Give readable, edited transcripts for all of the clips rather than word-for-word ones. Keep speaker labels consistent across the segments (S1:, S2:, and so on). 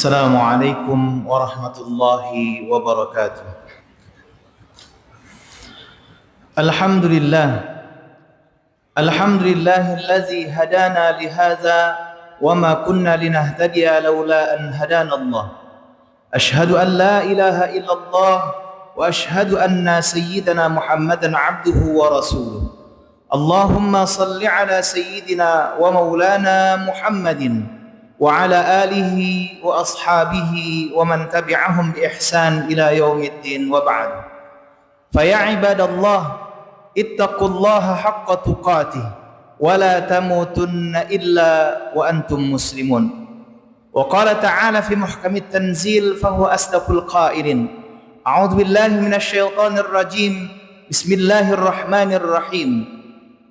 S1: السلام عليكم ورحمة الله وبركاته. الحمد لله الذي هدانا لهذا وما كنا لنهتدي لولا أن هدانا الله. أشهد أن لا إله إلا الله وأشهد أن سيدنا محمدا عبده ورسوله. اللهم صل على سيدنا ومولانا محمد وعلى آله وأصحابه ومن تبعهم بإحسان إلى يوم الدين وبعد. فيا عباد الله اتقوا الله حق تقاته ولا تموتن إلا وأنتم مسلمون. وقال تعالى في محكم التنزيل فهو أصدق القائلين: أعوذ بالله من الشيطان الرجيم بسم الله الرحمن الرحيم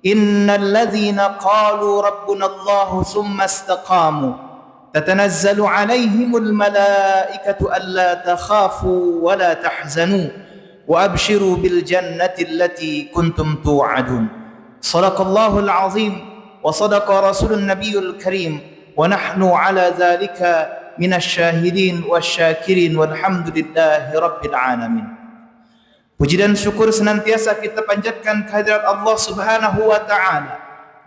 S1: إن الذين قالوا ربنا الله ثم استقاموا تتنزل عليهم الملائكة ألا تخافوا ولا تحزنوا وأبشروا بالجنة التي كنتم توعدون. صدق الله العظيم وصدق رسول النبي الكريم ونحن على ذلك من الشاهدين والشاكرين والحمد لله رب العالمين. Puji dan syukur senantiasa kita panjatkan kehadirat Allah Subhanahu wa taala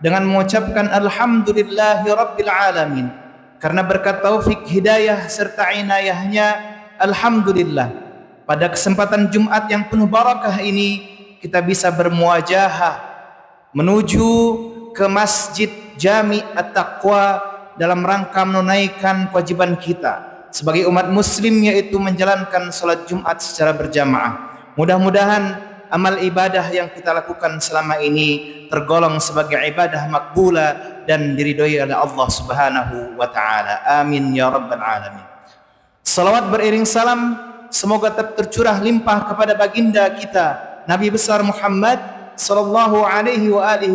S1: dengan mengucapkan alhamdulillahi rabbil alamin. Karena berkat taufik hidayah serta inayahnya, alhamdulillah pada kesempatan Jumat yang penuh barakah ini kita bisa bermuajahah menuju ke Masjid Jami At-Taqwa dalam rangka menunaikan kewajiban kita sebagai umat muslim, yaitu menjalankan salat Jumat secara berjamaah. Mudah-mudahan amal ibadah yang kita lakukan selama ini tergolong sebagai ibadah makbulah dan diridhoi oleh Allah Subhanahu wa taala. Amin ya rabbal alamin. Salawat beriring salam semoga tercurah limpah kepada baginda kita Nabi besar Muhammad sallallahu alaihi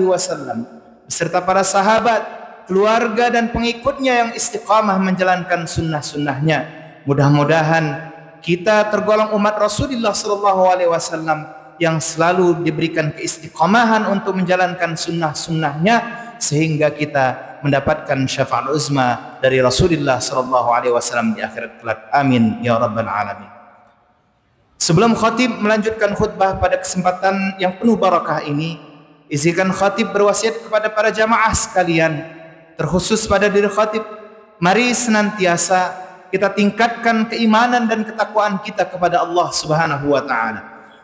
S1: wasallam beserta para sahabat, keluarga dan pengikutnya yang istiqamah menjalankan sunnah-sunnahnya. Mudah-mudahan kita tergolong umat Rasulullah sallallahu alaihi wasallam yang selalu diberikan keistiqamahan untuk menjalankan sunnah-sunnahnya sehingga kita mendapatkan syafaat uzma dari Rasulullah sallallahu alaihi wasallam di akhirat kelak. Amin ya rabbal alamin. Sebelum khatib melanjutkan khutbah pada kesempatan yang penuh barakah ini, izinkan khatib berwasiat kepada para jamaah sekalian, terkhusus pada diri khatib, mari senantiasa kita tingkatkan keimanan dan ketakwaan kita kepada Allah Subhanahu wa taala.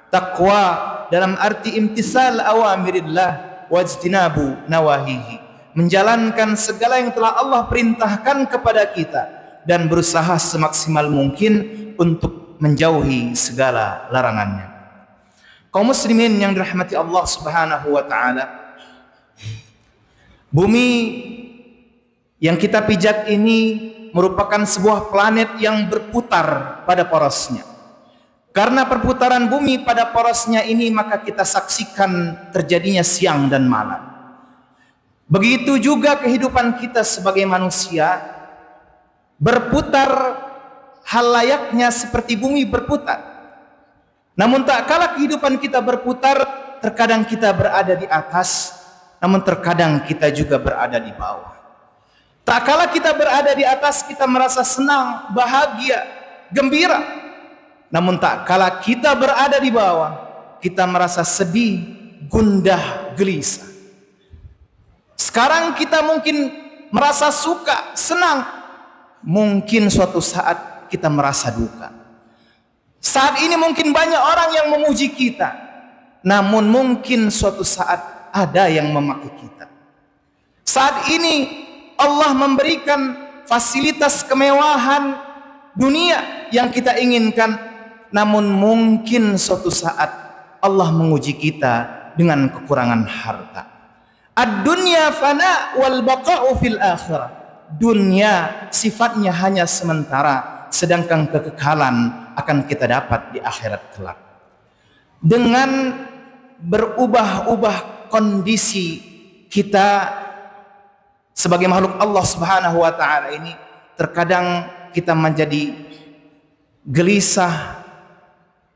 S1: Takwa dalam arti imtisal awamirillah wajtinabu nawahihi, menjalankan segala yang telah Allah perintahkan kepada kita dan berusaha semaksimal mungkin untuk menjauhi segala larangannya. Kaum muslimin yang dirahmati Allah Subhanahu wa taala, bumi yang kita pijak ini merupakan sebuah planet yang berputar pada porosnya. Karena perputaran bumi pada porosnya ini, maka kita saksikan terjadinya siang dan malam. Begitu juga kehidupan kita sebagai manusia berputar hal layaknya seperti bumi berputar. Namun tak kala kehidupan kita berputar, terkadang kita berada di atas, namun terkadang kita juga berada di bawah. Tak kala kita berada di atas, kita merasa senang, bahagia, gembira. Namun tak kala kita berada di bawah, kita merasa sedih, gundah, gelisah. Sekarang kita mungkin merasa suka, senang. Mungkin suatu saat kita merasa duka. Saat ini mungkin banyak orang yang memuji kita, namun mungkin suatu saat ada yang memaki kita. Saat ini Allah memberikan fasilitas kemewahan dunia yang kita inginkan, namun mungkin suatu saat Allah menguji kita dengan kekurangan harta. Ad-dunya fana wal baqa'u fil akhirah. Dunia sifatnya hanya sementara, sedangkan kekekalan akan kita dapat di akhirat kelak. Dengan berubah-ubah kondisi kita sebagai makhluk Allah Subhanahu wa taala ini, terkadang kita menjadi gelisah,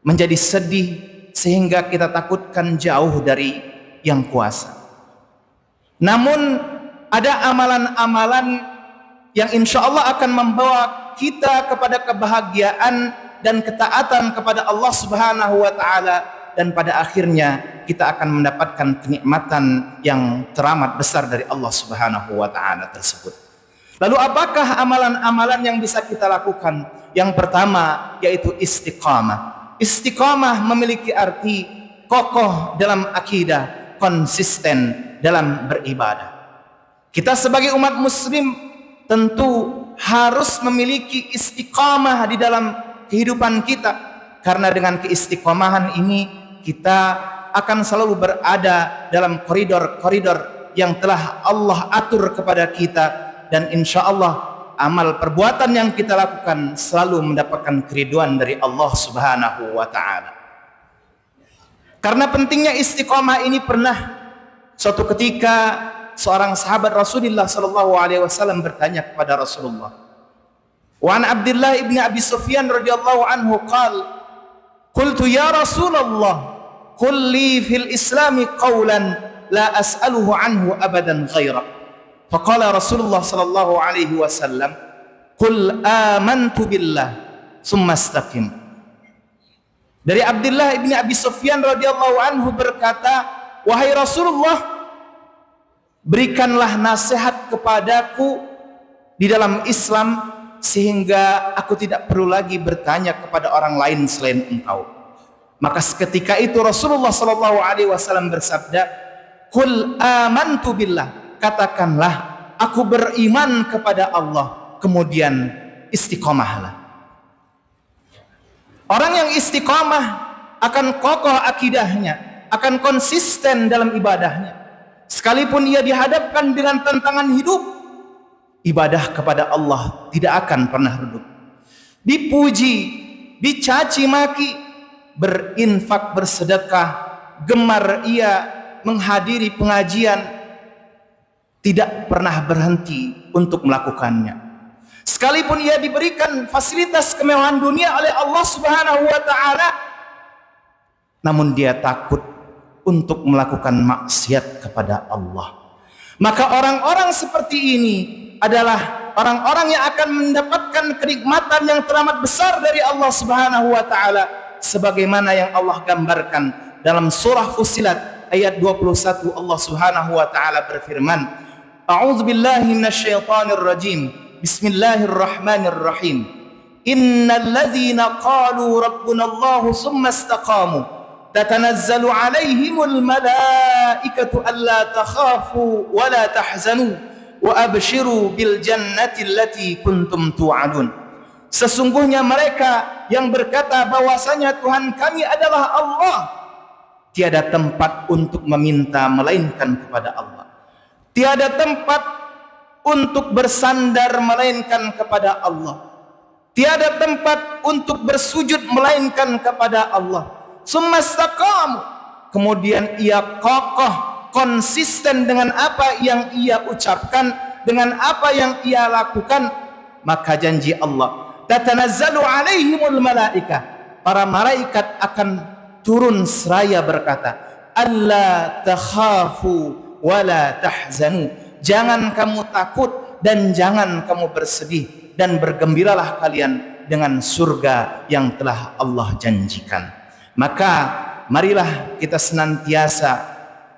S1: menjadi sedih, sehingga kita takutkan jauh dari yang kuasa. Namun ada amalan-amalan yang insya Allah akan membawa kita kepada kebahagiaan dan ketaatan kepada Allah Subhanahu wa Ta'ala, dan pada akhirnya kita akan mendapatkan kenikmatan yang teramat besar dari Allah Subhanahu wa Ta'ala tersebut. Lalu apakah amalan-amalan yang bisa kita lakukan? Yang pertama yaitu istiqamah. Istiqamah memiliki arti kokoh dalam akidah, konsisten dalam beribadah. Kita sebagai umat muslim tentu harus memiliki istiqamah di dalam kehidupan kita, karena dengan keistiqomahan ini kita akan selalu berada dalam koridor-koridor yang telah Allah atur kepada kita, dan insya Allah amal perbuatan yang kita lakukan selalu mendapatkan keriduan dari Allah Subhanahu wa Ta'ala. Karena pentingnya istiqamah ini, pernah suatu ketika seorang sahabat Rasulullah sallallahu alaihi wasallam bertanya kepada Rasulullah. Wa an Abdullah ibn Abi Sufyan radhiyallahu anhu qala, qultu ya Rasulullah, qul li fil Islami qawlan la as'aluhu anhu abadan ghaira. Faqala Rasulullah sallallahu alaihi wasallam, qul amantu billah summa istaqim. Dari Abdullah ibn Abi Sufyan radhiyallahu anhu berkata, wahai Rasulullah, berikanlah nasihat kepadaku di dalam Islam sehingga aku tidak perlu lagi bertanya kepada orang lain selain engkau. Maka seketika itu Rasulullah sallallahu alaihi wasallam bersabda, "Qul amantu billah." Katakanlah, aku beriman kepada Allah, kemudian istiqomahlah. Orang yang istiqomah akan kokoh akidahnya, akan konsisten dalam ibadahnya. Sekalipun ia dihadapkan dengan tantangan hidup, ibadah kepada Allah tidak akan pernah redup. Dipuji, dicaci maki, berinfak, bersedekah, gemar ia menghadiri pengajian, tidak pernah berhenti untuk melakukannya. Sekalipun ia diberikan fasilitas kemewahan dunia oleh Allah Subhanahu wa Ta'ala, namun dia takut untuk melakukan maksiat kepada Allah. Maka orang-orang seperti ini adalah orang-orang yang akan mendapatkan kenikmatan yang teramat besar dari Allah Subhanahu wa Ta'ala, sebagaimana yang Allah gambarkan dalam surah Fussilat ayat 21. Allah Subhanahu wa Ta'ala berfirman, A'udzu billahi minasyaitonir rajim. Bismillahirrahmanirrahim. Innal ladzina qalu rabbunallahu tsumma istaqamu tatanazzalu 'alaihimul malaikatu alla takhafu wa la tahzanu wa abshiru bil jannati allati kuntum tu'adun. Sesungguhnya mereka yang berkata bahwasanya Tuhan kami adalah Allah, tiada tempat untuk meminta melainkan kepada Allah, tiada tempat untuk bersandar melainkan kepada Allah, tiada tempat untuk bersujud melainkan kepada Allah. Sumastaqamu, kemudian ia kokoh, konsisten dengan apa yang ia ucapkan, dengan apa yang ia lakukan, maka janji Allah, tatanazzalu alaihimul malaikah, para malaikat akan turun seraya berkata, alla takhafu wala tahzanu, jangan kamu takut dan jangan kamu bersedih, dan bergembiralah kalian dengan surga yang telah Allah janjikan. Maka marilah kita senantiasa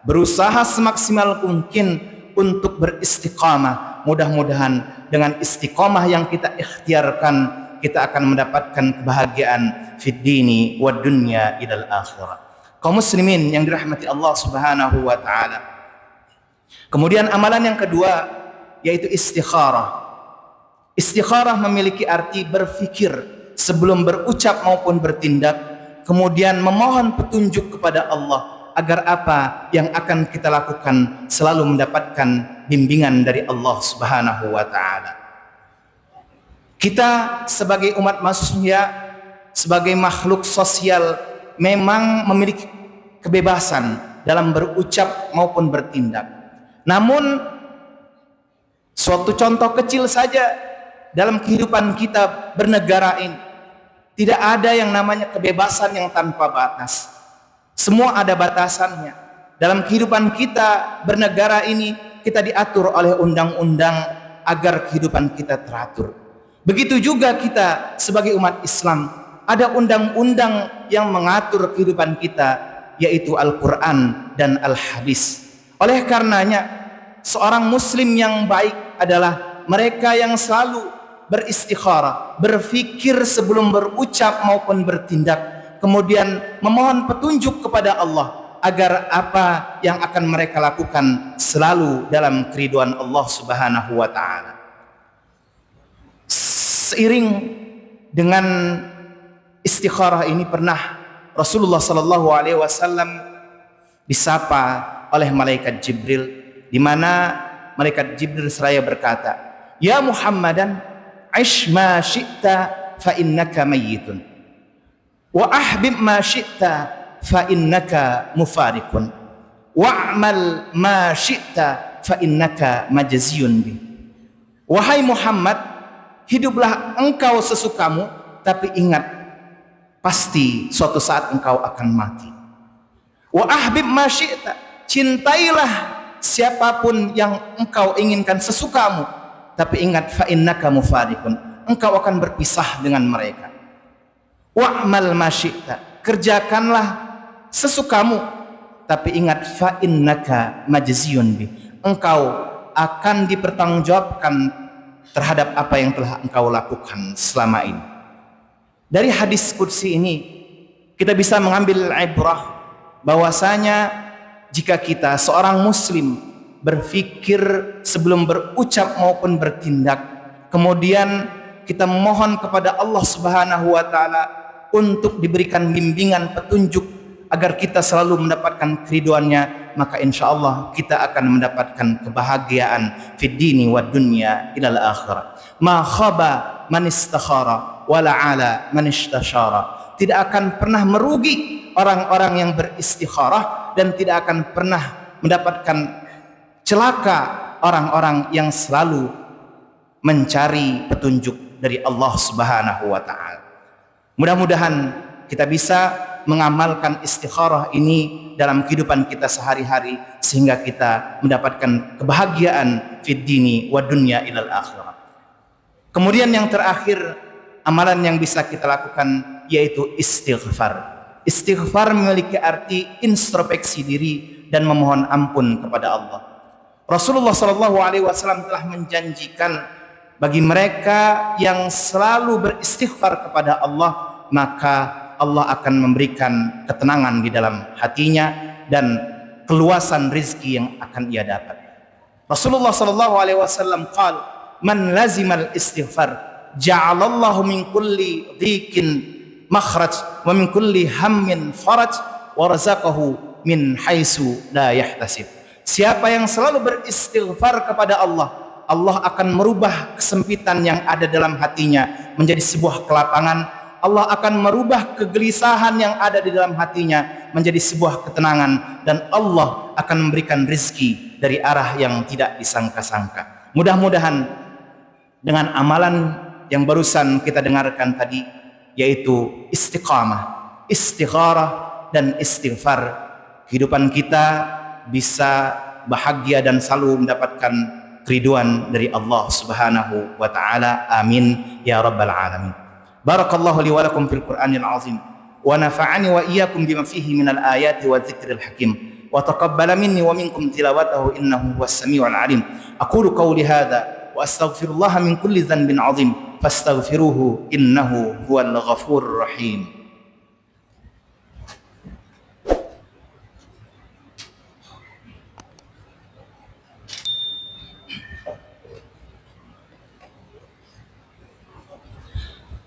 S1: berusaha semaksimal mungkin untuk beristiqamah. Mudah-mudahan dengan istiqamah yang kita ikhtiarkan, kita akan mendapatkan kebahagiaan fid dini wad dunya ilal akhirah. Kaum muslimin yang dirahmati Allah Subhanahu wa Ta'ala, kemudian amalan yang kedua yaitu istikharah. Istikharah memiliki arti berfikir sebelum berucap maupun bertindak, kemudian memohon petunjuk kepada Allah agar apa yang akan kita lakukan selalu mendapatkan bimbingan dari Allah Subhanahu wa Ta'ala. Kita sebagai umat manusia, sebagai makhluk sosial, memang memiliki kebebasan dalam berucap maupun bertindak. Namun suatu contoh kecil saja dalam kehidupan kita bernegara ini, tidak ada yang namanya kebebasan yang tanpa batas. Semua ada batasannya. Dalam kehidupan kita bernegara ini, kita diatur oleh undang-undang agar kehidupan kita teratur. Begitu juga kita sebagai umat Islam, ada undang-undang yang mengatur kehidupan kita, yaitu Al-Quran dan Al-Hadis. Oleh karenanya, seorang muslim yang baik adalah mereka yang selalu beristikharah, berfikir sebelum berucap maupun bertindak, kemudian memohon petunjuk kepada Allah agar apa yang akan mereka lakukan selalu dalam keridhaan Allah Subhanahu wa taala. Seiring dengan istikharah ini, pernah Rasulullah sallallahu alaihi wasallam disapa oleh malaikat Jibril, di mana malaikat Jibril seraya berkata, "Ya Muhammadan, ish ma syi'ta fa innaka mayyitun, wa ahbib ma syi'ta fa innaka mufarikun, wa'mal ma syi'ta fa innaka majziyun bi." Wahai Muhammad, hiduplah engkau sesukamu, tapi ingat, pasti suatu saat engkau akan mati. Wa ahbib ma syi'ta, cintailah siapapun yang engkau inginkan sesukamu, tapi ingat, fa innaka mufarikun, engkau akan berpisah dengan mereka. Wa'mal ma syi'ta, kerjakanlah sesukamu, tapi ingat, fa innaka majziyun bi, engkau akan dipertanggungjawabkan terhadap apa yang telah engkau lakukan selama ini. Dari hadis qudsi ini kita bisa mengambil ibrah bahwasanya jika kita seorang muslim berfikir sebelum berucap maupun bertindak, kemudian kita memohon kepada Allah Subhanahu wa taala untuk diberikan bimbingan petunjuk agar kita selalu mendapatkan keridhaannya, maka insyaallah kita akan mendapatkan kebahagiaan fid dini wad dunya ilal akhirah. Ma khaba man istakhara wala ala man istashara. Tidak akan pernah merugi orang-orang yang beristikharah, dan tidak akan pernah mendapatkan celaka orang-orang yang selalu mencari petunjuk dari Allah Subhanahu wa taala. Mudah-mudahan kita bisa mengamalkan istikharah ini dalam kehidupan kita sehari-hari, sehingga kita mendapatkan kebahagiaan fid dini wa dunya ilal akhirah. Kemudian yang terakhir, amalan yang bisa kita lakukan yaitu istighfar. Istighfar memiliki arti introspeksi diri dan memohon ampun kepada Allah. Rasulullah sallallahu alaihi wasallam telah menjanjikan bagi mereka yang selalu beristighfar kepada Allah, maka Allah akan memberikan ketenangan di dalam hatinya dan keluasan rizki yang akan ia dapat. Rasulullah sallallahu alaihi wasallam qala, "Man lazimal istighfar ja'alallahu min kulli dhiqin makhraj wa min kulli hammin faraj wa razaqahu min haitsu la yahtasib." Siapa yang selalu beristighfar kepada Allah, Allah akan merubah kesempitan yang ada dalam hatinya menjadi sebuah kelapangan. Allah akan merubah kegelisahan yang ada di dalam hatinya menjadi sebuah ketenangan, dan Allah akan memberikan rezeki dari arah yang tidak disangka-sangka. Mudah-mudahan dengan amalan yang barusan kita dengarkan tadi, yaitu istiqamah, istikharah, dan istighfar, kehidupan kita bisa bahagia dan selalu mendapatkan keridhaan dari Allah Subhanahu wa taala. Amin ya rabbal alamin. Barakallahu li wa lakum fil Qur'anil azim, wa nafa'ani wa iyyakum bima fihi minal ayati wa dzikril hakim, wa taqabbala minni wa minkum tilawatahu innahu huwas samiul alim. Aqulu qawli hadza wa astaghfirullaha min kulli dhanbin azim fastaghfiruhu innahu huwal ghafurur rahim.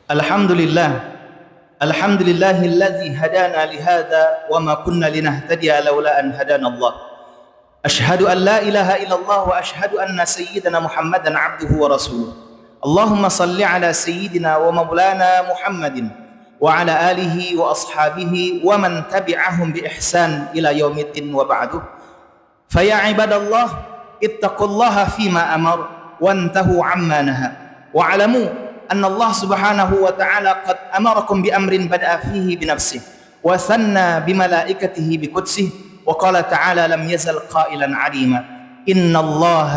S1: Alhamdulillahilladzi hadana lihada wa ma kunna linahtadiya laula an hadana Allah. Ashhadu an la ilaha illallah wa ashhadu anna sayyidana Muhammadan abduhu wa rasuluh. Allahumma salli ala sayyidina wa maulana Muhammadin wa ala alihi wa ashabihi wa man tabi'ahum bi ihsan ila yaumiddin wa ba'du. Fa ya ibadallah, ittaqullaha fima amar wa antahu amma naha wa alamu أن الله سبحانه وتعالى قد أمركم بأمر بدأ فيه بنفسه وثنى بملائكته بقدسه وقال تعالى لم يزل قائلا عليما إن الله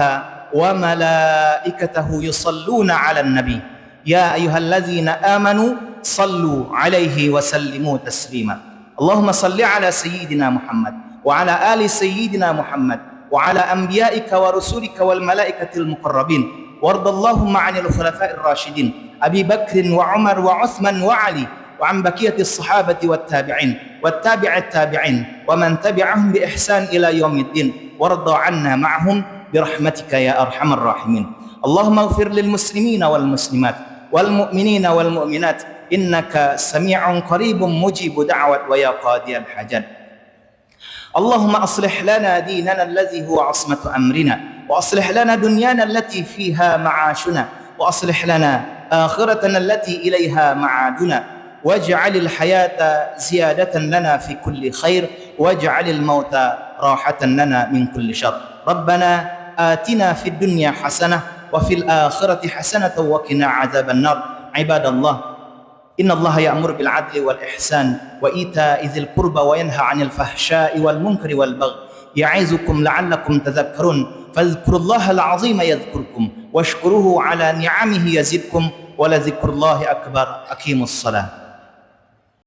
S1: wa malaikatahu yusalluna 'alan nabi ya ayyuhalladzina amanu sallu 'alaihi wa sallimu taslima. Allahumma salli 'ala sayyidina Muhammad wa 'ala ali sayyidina Muhammad wa 'ala anbiya'ika wa rusulika wal malaikatil muqarrabin wardallahumma 'anil khulafa'ir rasyidin Abi Bakr wa Umar wa Utsman wa Ali وعن بقية الصحابة والتابعين والتابع التابعين ومن تبعهم بإحسان إلى يوم الدين وارض عنا معهم برحمتك يا أرحم الراحمين. اللهم اغفر للمسلمين والمسلمات والمؤمنين والمؤمنات إنك سميع قريب مجيب دعوة ويا قاضي الحاجات. اللهم أصلح لنا ديننا الذي هو عصمة أمرنا وأصلح لنا دنيانا التي فيها معاشنا وأصلح لنا آخرتنا التي إليها معادنا واجعل الحياة زيادة لنا في كل خير واجعل الموت راحة لنا من كل شر. ربنا آتنا في الدنيا حسنة وفي الآخرة حسنة وقنا عذاب النار. عباد الله إن الله يأمر بالعدل والإحسان وإيتاء ذي القربى وينهى عن الفحشاء والمنكر والبغي يعظكم لعلكم تذكرون فاذكروا الله العظيم يذكركم واشكروه على نعمه يزدكم ولذكر الله أكبر. أقيموا الصلاة.